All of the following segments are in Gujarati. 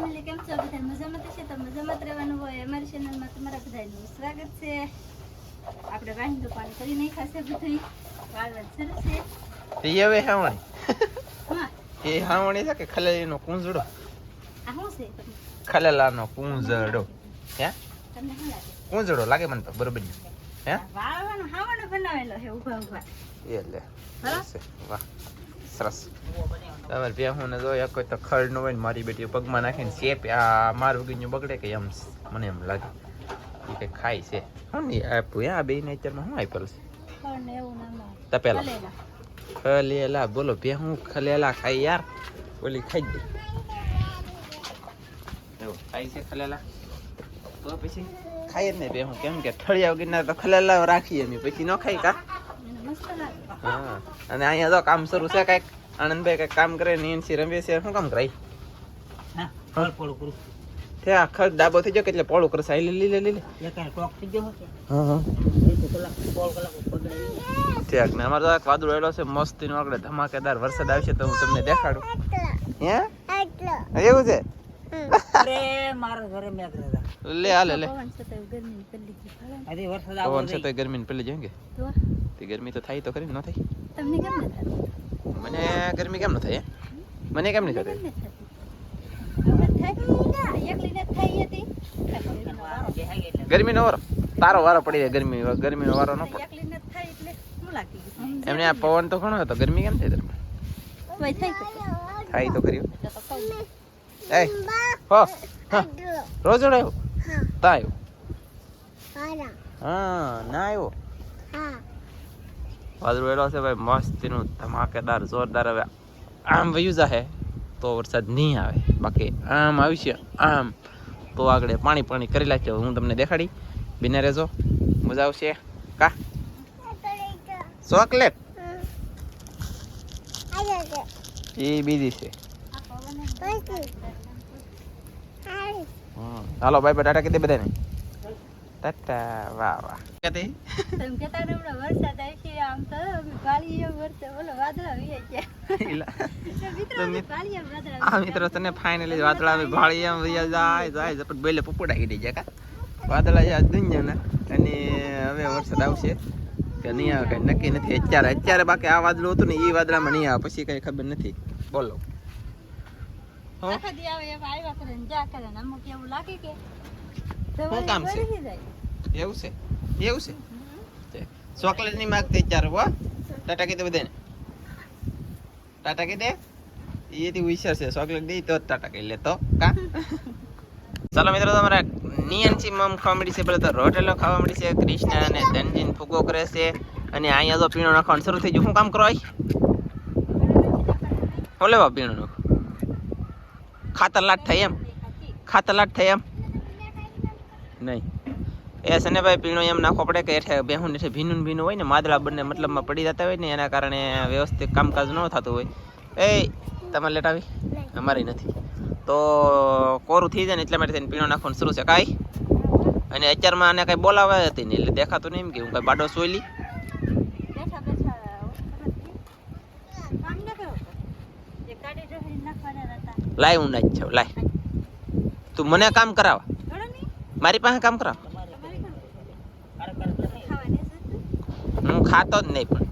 ફેમિલી કેમ છો બધા મજામાં છે તો મજામાં જ રહેવાનું હોય અમારી ચેનલમાં તમારા બધાનું સ્વાગત છે આપણે વાહિંદુ પાણી કરી નાખ્યા છે બધું વાળવા સરસ છે એ હવે હાવણી હા એ હાવણી છે કે ખલેલીનો પૂંજડો આ શું છે ખલેલાનો પૂંજડો હે તમને શું લાગે પૂંજડો લાગે મને તો બરોબર હે વાળવાનો હાવણો બનાવેલો છે ઊભા ઊભા એ લે સરસ છે. વાહ સરસ તમારે ભેહું ને જોઈએ કોઈ તો ખડ ન હોય ને મારી બેટી પગમાં નાખીને શેપ આ મારું ગીഞ്ഞું બગડે કે એમ મને એમ લાગે એ કઈ ખાય છે હું નહીં આપ્યું આ બે નેચરમાં શું આપેલું છે ખણ એવું નામ તપેલા ખલેલા ખલેલા બોલો ભેહું ખલેલા ખાઈ યાર ઓલી ખાઈ દે એવું ખાય છે ખલેલા તો પછી ખાય જ નહીં ભેહું કેમ કે ઠળિયા વગરના તો ખલેલા રાખીએ અમે પછી ન ખાઈ કા મસ્ત લાગે હા અને અહીંયા તો કામ શરૂ છે કઈક આનંદભાઈ કઈક કામ કરે ને એનસી રમે છે શું કામ કરાય હા ફળ પોળું કરું ત્યાં ખર ડાબો થઈ ગયો એટલે પોળું કરશે લે લે એકાને ટોક થઈ ગયો હતો હા હા એક કલાક પોળ કલાક પગડાવી ઠીક ને અમારો તો એક વાદળો એલો છે મસ્તીનો આગળ ધમાકેદાર વરસાદ આવશે તો હું તમને દેખાડું હે એવું છે અરે મારા ઘરે મેઘ હતા લે હાલે લે પવન છે તો ગરમી પેલી ગઈ આજે વરસાદ પવન આવતો છે તો ગરમી પેલી જાય કે તો તે ગરમી તો થાય તો ખરી ન થાય તમને કેમ ન થતું મને ગરમી કેમ ન થાય હે? મને કેમ નહીં થતી એકલી ને થઈ હતી ગરમી નો વારો તારો વારો પડી જાય ગરમી નો વારો ન પડે એકલી ને થઈ એટલે શું લાગી ગયું એમને આ પવન તો ઘણો હતો ગરમી કેમ થાય તમને ભાઈ થઈ ગયું થાય તો ખરી તો કહું એ હો હા રોજ આવ્યો તા આવ્યો હા ના આવ્યો વાદળું એલો છે ભાઈ મસ્તીનું ધમાકેદાર જોરદાર હવે આમ વયું જાહે તો વરસાદ નહીં આવે બાકી આમ આવશે આમ તો આગળ પાણી પાણી કરી લાગશે હું તમને દેખાડી બિના રહેજો મજા આવશે કા ચોકલેટ એ બીજી છે હાલો બાય બાય ટાટા કીધે બધાને ટાટા વાહ વાહ કીધે તમે કહેતા ને હમણાં વરસાદ આવશે આમ તો કાળીએ વરસાદ ઓલો વાદળા વી ગયા મિત્રો કાળીએ વાદળા આ મિત્રો તને ફાઇનલી વાદળા આવે ભાળી એમ વયા જાય જપટ બેલે પપોડા ગઈ જાય કા વાદળા યાદ દુનિયાના અને હવે વરસાદ આવશે કે નહીં આવે કઈ નક્કી નથી અત્યારે બાકી આ વાદળું હતું ને એ વાદળામાં નહીં આવે પછી કઈ ખબર નથી બોલો આખા દી આવે એમ આવ્યા કરે ને જા કરે ને અમુક એવું લાગે કે શું કામ છે? વળી જાય એવું છે ચોકલેટ ની માંગતે ચાર હો ટાટા કીધે બધાને ટાટા કીધે એથી વિચાર છે ચોકલેટ દઈ તો ટાટા કહી લેતો કા ચાલો મિત્રો તમારા નિયનસી મમ ખાવા મળી છે પેલા તો રોટેલો ખાવા મળી છે કૃષ્ણ અને ધનજીન ફૂગો કરે છે અને અહીંયા તો પીણો નાખવાનું શરૂ થઈ ગયું શું કામ કરો હું લેવા પીણું નાખો ખાતર લાટ થાય એમ નહીં એ છે ને ભાઈ પીણું એમ નાખવો પડે કે એઠે બેહું ને ભીનું હોય ને માદળા બંને મતલબમાં પડી જતા હોય ને એના કારણે વ્યવસ્થિત કામકાજ ન થતું હોય એ તમારે લેટ આવી અમારી નથી તો કોરું થઈ જાય ને એટલા માટે પીણું નાખવાનું શરૂ છે કાંઈ અને અત્યારમાં આને કાંઈ બોલાવે હતી ને એટલે દેખાતું નહીં એમ કે હું કાંઈ બાડો સોયલી બેઠા બેઠા કામ ન કરો જે કાઢી ઢોળી નાખવાના હતા લાય હું નાખ છું લાય તું મને કામ કરાવા ઘણો નહીં મારી પાસે કામ કરાવ તમારી ખાવાની હું ખાતો જ નહીં પણ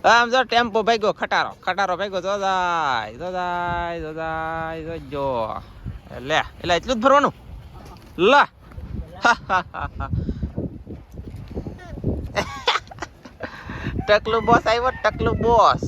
આમ જો ટેમ્પો ભાગ્યો ખટારો ભાગ્યો જો લે એટલે એટલું જ ભરવાનું લા ટકલું બોસ આવ્યો ટકલું બોસ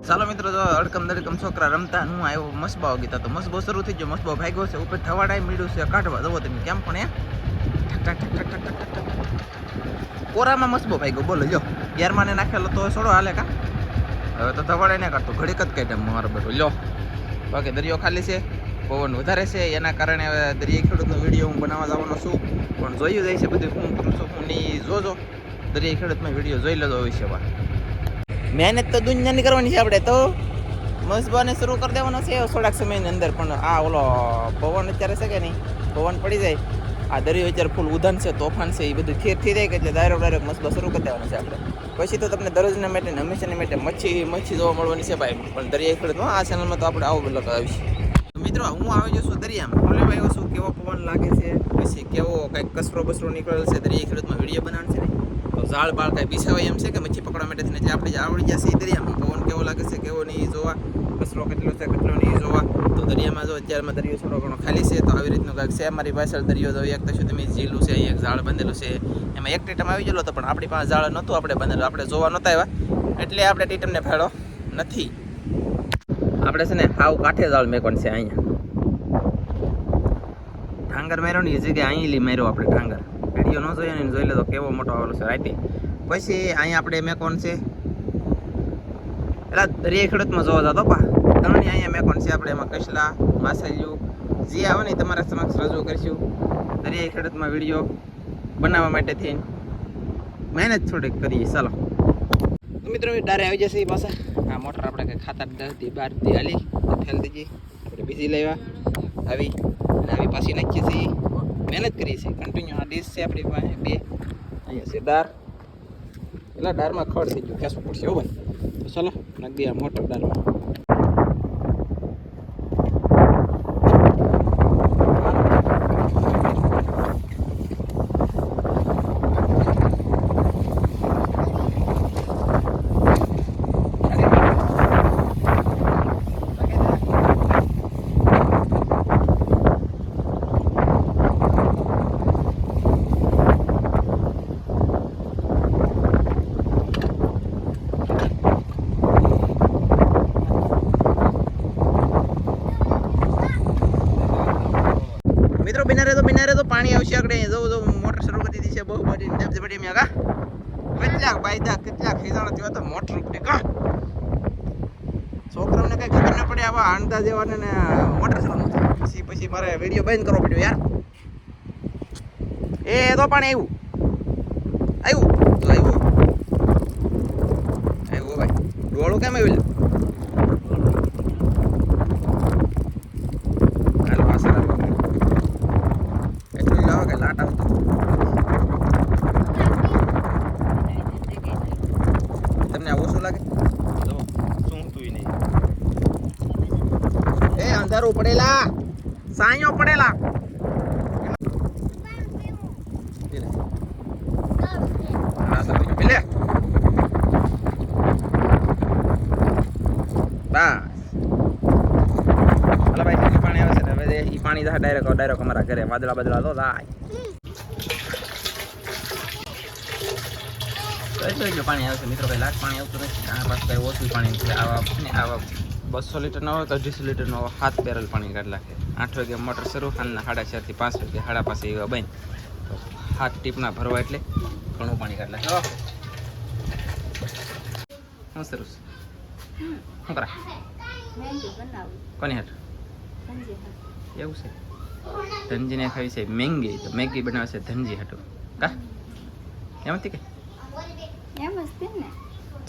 ચાલો મિત્રો જો અડકમ દડકમ છોકરા રમતા હું આવ્યો મસબાઓ ગીતા તો મસબો શરૂ થઈ ગયો મસબો ભાગ્યો છે ઉપર થવાડાય મળ્યું છે કાઢવા જવો તમે કેમ પણ એ કોરામાં મસબો ભાગ્યો બોલો જો યારમાં ને નાખેલો તો છોડો હાલે કા હવે તો થવાડાય ને કાઢતો ઘડીક જ કાઢે મારો બેટો લ્યો બાકી દરિયો ખાલી છે પવન વધારે છે એના કારણે હવે દરિયાઈ ખેડૂતનો વિડીયો હું બનાવવા જવાનો છું. પણ જોયું જાય છે બધું હું કરું છું હું નહીં જોજો દરિયાઈ ખેડૂતમાં વિડીયો જોઈ લેજો હોય છે. મહેનત તો દુનિયાની કરવાની છે આપણે તો મસબાને શરૂ કરી દેવાનો છે થોડાક સમયની અંદર. પણ આ ઓલો પવન અત્યારે છે કે નહીં પવન પડી જાય આ દરિયો અત્યારે ફૂલ ઉધાન છે તોફાન છે એ બધું થેર થઈ જાય કે એટલે ડાયરેક્ટ મસબા શરૂ કરી દેવાનો છે આપણે. પછી તો તમને દરરોજના માટે હંમેશાને માટે મચ્છી જોવા મળવાની છે ભાઈ. પણ દરિયાઈ ખેડૂતમાં આ ચેનલમાં તો આપણે આવું બ્લોગ આવીશું. મિત્રો હું આવી જશું દરિયામાં ઓલે ભાઈ શું કેવો પવન લાગે છે પછી કેવો કંઈક કચરો બસરો નીકળેલ છે દરિયાઈ ખેડૂતમાં વિડીયો બનાવશે ને તો ઝાડ બાળ કાંઈ બિછાવાય એમ છે કે મચ્છી પકડવા માટે થઈને એટલે આપણે આવડી જશે દરિયામાં પવન કેવો લાગે છે કેવો નહીં જોવા કચરો કેટલો છે કેટલો નહીં જોવા. તો દરિયામાં જો અત્યારમાં દરિયો થોડો ઘણો ખાલી છે તો આવી રીતનું કાંઈક છે મારી પાછળ દરિયો જો એક તો શું તમે ઝીલું છે અહીં એક ઝાડ બંધેલું છે એમાં એક ટીટમ આવી ગયેલો હતો પણ આપણી પાસે ઝાડ નહોતું આપણે બંધેલું આપણે જોવા નહોતા આવ્યા એટલે આપણે ટીટમને ફાળો નથી. આપણે છે ને હાવ કાંઠે ઝાડ મેકવાનું છે અહીંયા ઢાંગર માર્યો ને એ જગ્યાએ અહીં માર્યો આપણે ઢાંગર વિડીયો ન જોઈએ ને જોઈ લે તો કેવો મોટો આવેલો છે રાઈતે. પછી અહીંયા આપણે મેકોન છે એટલે દરિયાઈ ખેડૂતમાં જોવા જતો પા ઘણી અહીંયા મેકોન છે આપણે એમાં કસલા માછલીઓ જે આવે ને તમારા સમક્ષ રજૂ કરીશું દરિયાઈ ખેડૂતમાં વિડીયો બનાવવા માટે થઈને મહેનત થોડીક કરીએ. ચાલો તો મિત્રો ડારે આવી જશે એ પાછા આ મોટર આપણે કંઈ ખાતા 10 12 હાલી ફેલ દીધી આપણે બીજી લેવા આવી અને આવી પાછી નાખીએ છીએ મહેનત કરીએ છીએ કન્ટિન્યુ. આ ડીશ છે આપણી પાસે 2 અહીંયા છે દાર એટલે દારમાં ખડ થઈ ગયું ખેંચવું પડશે હો ભાઈ. તો ચાલો નાખી દઈએ આ મોટર દારમાં. મિત્રો બિના રહે તો પાણી આવશે આગળ જો મોટર શરૂ કરી દીધી છે બહુ બધી જબજબડી મેં કા કેટલાક બાયદા કેટલાક ખીજાણો થયો તો મોટર ઉપડી કા છોકરાઓને કઈ ખબર ન પડે આવા આંધા જેવાને ને મોટર શરૂ ન થાય પછી મારે વિડીયો બંધ કરવો પડ્યો યાર. એ તો પાણી આવ્યું ભાઈ ડોળું કેમ આવ્યું તમને ઓછું લાગે તો શું તું નહીં એ અંધારું પડેલા સાયો પડેલા પાણી આવે છે ને હવે એ પાણી ડાયરેક્ટ અમારા ઘરે વાદળા બદલા તો થાય એટલું પાણી આવશે મિત્રો કઈ લાખ પાણી આવતું નથી આ પાસે કઈ ઓછું પાણી છે આવા 200 લીટર નો હોય તો 250 લીટર નો 7 બેરલ પાણી કાઢ નાખે. 8 વાગે મોટર શરૂ સાંજના 4:30 થી 5 વાગે 5:30 એવા બંધ 7 ટીપના ભરવા એટલે ઘણું પાણી કાઢ નાખે. હું સરસ શું કરા કોની હાટ એવું છે ધનજીને ખાવી છે મેંગી તો મેગી બનાવે છે ધનજી હાટું કા એમાંથી કે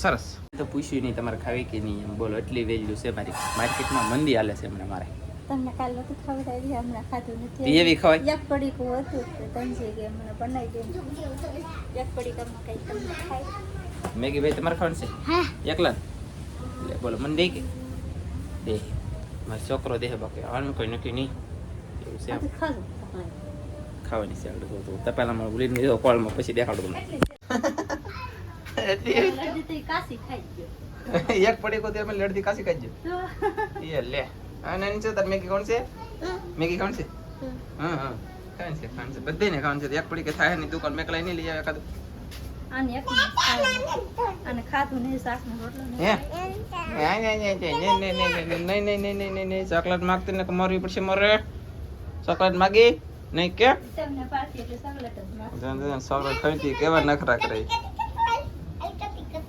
સરસ તો પૂછ્યું નહીં તમારે ખાવી કે નહીં એમ બોલો એટલી વેલ્યુ છે મારી માર્કેટમાં મંદી હાલે છે હમણાં મારે તમને કાલ નથી ખવડાવી હમણાં ખાધું નથી એવી ખવાય એક પડીકું હતું તંજી કે મને બનાવી દે એક પડીકામાં કઈ તમને ખાય મેગી ભાઈ તમારે ખાવાનું છે હા એકલા એટલે બોલો મને દે કે દે મારો છોકરો દે બાકી આનું કોઈ નક્કી નહીં એવું છે ખાધું ખાવાની છે આગળ તો તપેલામાં ભૂલીને દીધો કોળમાં પછી દેખાડું તમને એક પડી કો તેમાં લડતી કાસી કાજે એ લે આ નાની છે તાર મેગી કોણ છે મેગી કોણ છે હા ખાન છે બધાને ખાન છે એક પડી કે થાય ની દુકાન મેકલાઈ નહીં લઈ આવે કાદુ આને એક અને ખાધું નહીં શાક નો રોટલો હે નહીં ચોકલેટ માંગતી ને મારવી પડશે મારે ચોકલેટ માગી નહીં કે તમને પાછી એટલે ચોકલેટ જ માં ચોકલેટ ખાવી કેવા નખરા કરે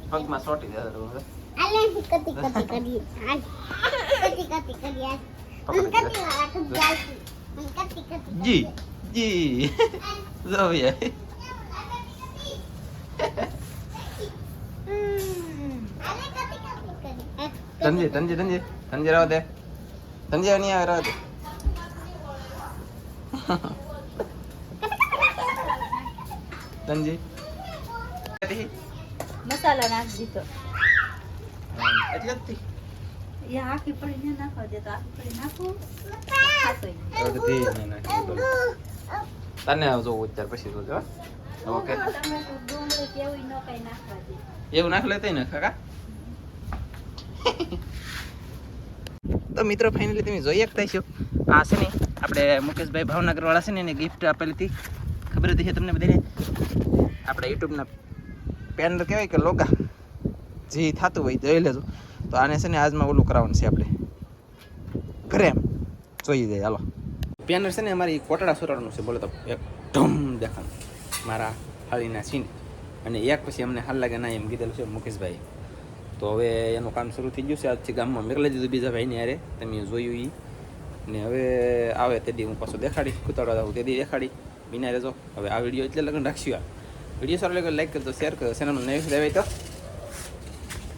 પગમાં સોટી દે જી જી જો યાર તંજી તંજી તંજી તંજી રાવ દે તંજી નહીં આવે રાવ દે તંજી મસાલા નાખ દીધો એટલે જ એ આખી પડી ન નાખવા દે તો આખી પડી નાખું ખાતો અડધી ને નાખી તને આવજો ઉચ્ચાર પછી જોજો ઓકે ટમેટું ડુંગળી કેવું ન કઈ નાખવા દે એવું નાખ લેતે ને કાકા તો મિત્રો ફાઇનલી તમે જોઈ શકતા છો આ છે ને આપણે મુકેશભાઈ ભાવનગર વાળા છે ને એને ગિફ્ટ આપેલી હતી ખબર હતી છે તમને બધાને આપણે યુટ્યુબના પેનર કહેવાય કે લોગા જે થતું હોય જોઈ લેજો તો આને છે ને આજમાં ઓલું કરાવવાનું છે આપણે ઘરે એમ જોઈ જાય હાલો પેનર છે ને અમારી કોટડા સુરાડનું છે બોલે તો એક ધમ દેખાનું મારા હાળીના સીન અને એક પછી અમને હાલ લાગે ના એમ કીધેલું છે મુકેશભાઈ તો હવે એનું કામ શરૂ થઈ ગયું છે આજથી ગામમાં મેકલાઈ દીધું બીજા ભાઈને યારે તમે જોયું એ ને હવે આવે તે દી હું પાછો દેખાડી કુતાડવા આવું તે દી દેખાડી બિના રહેજો હવે આ વિડીયો એટલે લગ્ન રાખશું આ વિડીયો સારો લાગે લાઈક કરજો શેર કરજો ચેનલનું નવી દેવાય તો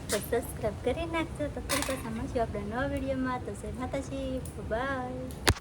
સબસ્ક્રાઇબ કરી નાખજો તો ફરી પાછા મળશું આપણે નવા વિડીયોમાં તો માતાજી બાય